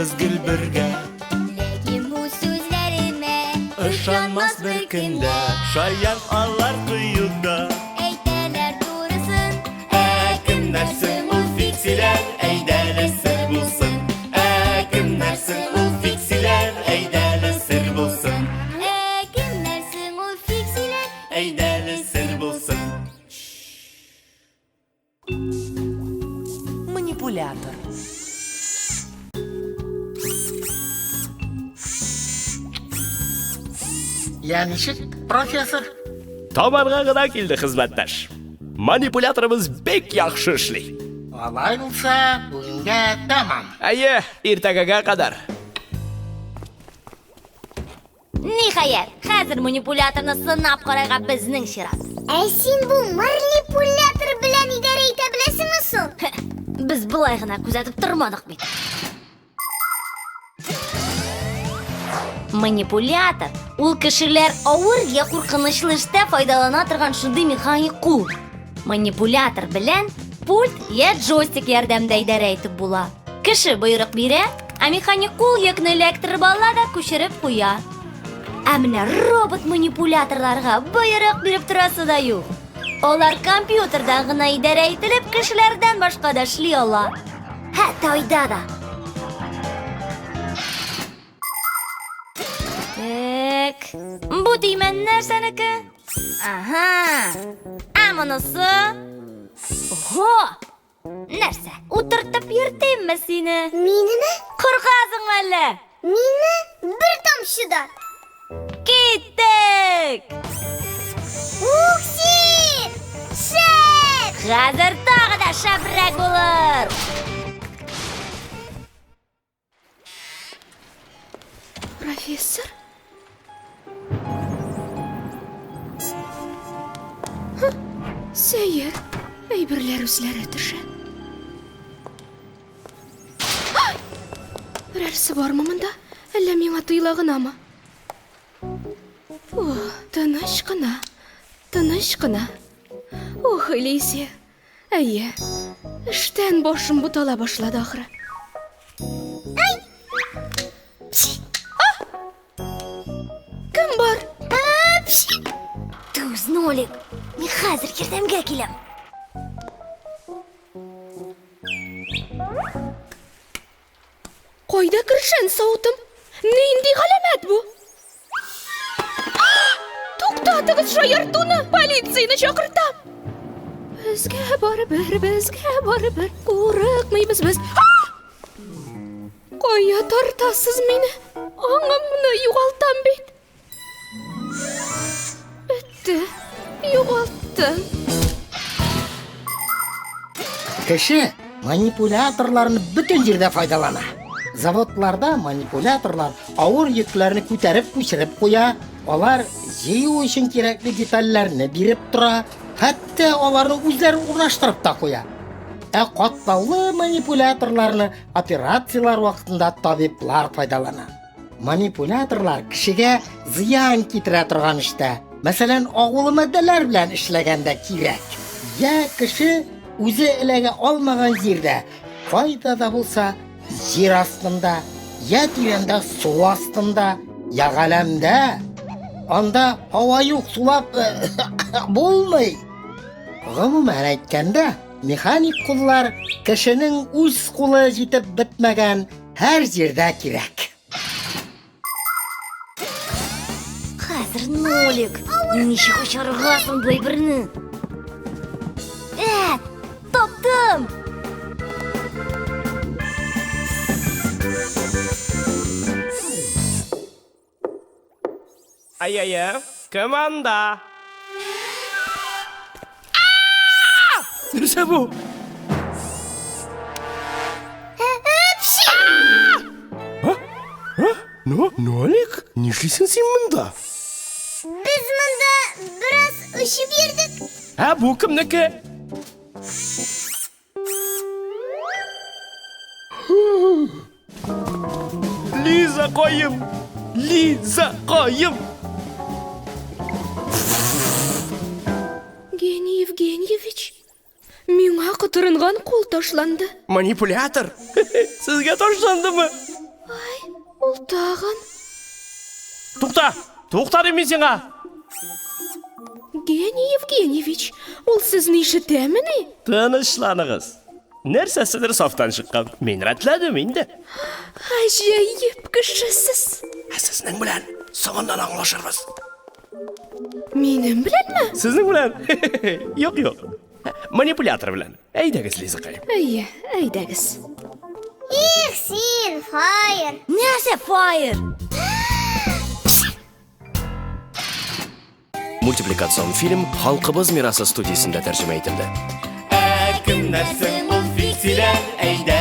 mezgil birga. Lekin bu so'zlarime Ishonmas bir kunda, shayar olar quyuqda. aytalar to'g'risin. Kimlarsin u fiksiler, aydala sir bo'lsin. Kimlarsin u fiksiler, aydala sir bo'lsin. Kimlarsin u fiksiler? Aydala sir bo'lsin. Манипулятор. Yanlışık profesör. Tomarg'ag'ida keldi xizmatdosh. Manipulyatorimiz bek yaxshi ishli. Olay bo'lsa, bugunga tamam. Aye, ertagaga qadar. Nihoyat, hozir manipulyatorni sinab qaragan bizning Shiroz. Sen bu manipulyator bilan idora eta bilasizmi? Biz bilaygina kuzatib turmadik bit. Manipulyator ul kishilar og'ir ya qo'rqinchli ishda foydalana turgan shunday mexanik qul. Manipulyator bilan pult ya joystick yordamida idora etib bo'la. Kishi buyruq beradi, a mexanik qul yakni elektr ballada ko'chirib qo'yadi. Ammo robot manipulyatorlarga buyruq berib turasida yo'q. Ular kompyuterdan g'ina idora etilib, kishilardan boshqada ishlay oladi. Hatto uydada. Bu deyman narsaniki? Aha. Amanisi. Oho. Narsa? O'tirtib yurtaymi seni? Menimi? Qo'rqasing valla. Meni bir tomshida. Ketdik. Uxsin! Shit! Hozir tog'ida shabrak bo'lar. Professor? Seyir, aybirlar o'zlari tusha. Birarsi bormi bunda? Alla menga tuyulag'inami? Tinchgina, tinchgina. O'ylaysi. Ayya, ishdan boshim butala boshladi oxiri. Kim bor? Tuz nolik. Men hozir yordamga kelam. Qo'yda kirshan sovutim. Nindi g'alamat bu? To'xtatig'iz shu yertuni, politsiyani chaqirtam. Bizga baribir, qo'rqmaymiz biz. Qo'ya tortasiz meni. Ongimni yo'qoltam bit. Bitti. Yo'qoldim. Kishi manipulyatorlarni butun yerda foydalana. Zavodlarda manipulyatorlar og'ir yuklarni ko'tarib ko'chirib qo'ya, ular yeyu uchun kerakli detallarni berib tura, hatto ularni o'zlari o'rnashtirib ta qo'ya. Qatlovli manipulyatorlarni operatsiyalar vaqtida tabiblar foydalana. Manipulyatorlar kishiga ziyon keltira turgan ishda, masalan, og'il moddalar bilan ishlaganda kerak. Ya kishi o'zi ilaga olmagan yerda, foydada bo'lsa yer ostida, ya terenda suv ostida, ya g'alamda, onda havo yo'q, sulab bo'lmay. Umuman aytganda, mexanik qullar kishining o'z qo'li yetib bitmagan har yerda kerak. Hozir nolik. Nishga qo'sharg'asin bu birni. Topdim. Aye, komanda. Nima bu? Nolik? Nishlisin sen bunda? Biz bunda biroz ushib yurdik. Ha, bu kimniki? Liza qo'yim. Evgeniy Evgeniyevich, menga qidirilgan qo'l tashlandi. Manipulyator. Sizga tashlandimi? Ул тагын Тукта деймін сеңа. Евгений Евгеньевич, ул сезне ишетәмени? Тынычланығыз. Нәрсәседер сафтан шыққан. Мен рәтләдім инде. Гаҗәеп кешесез. Сезнең белән соңыннан аңлашырбыз. Минем беләнме? Сезнең белән? Юк. Манипулятор белән. Әйдәгез, Лизакай. Әйе, әйдәгез. Их, син, Фаер. Нәрсә, Фаер? Мультипликацион фильм Халкыбыз мирасы студиясында тәрҗемә ителде. Кемнәрсең ул фиксиләр, әйдә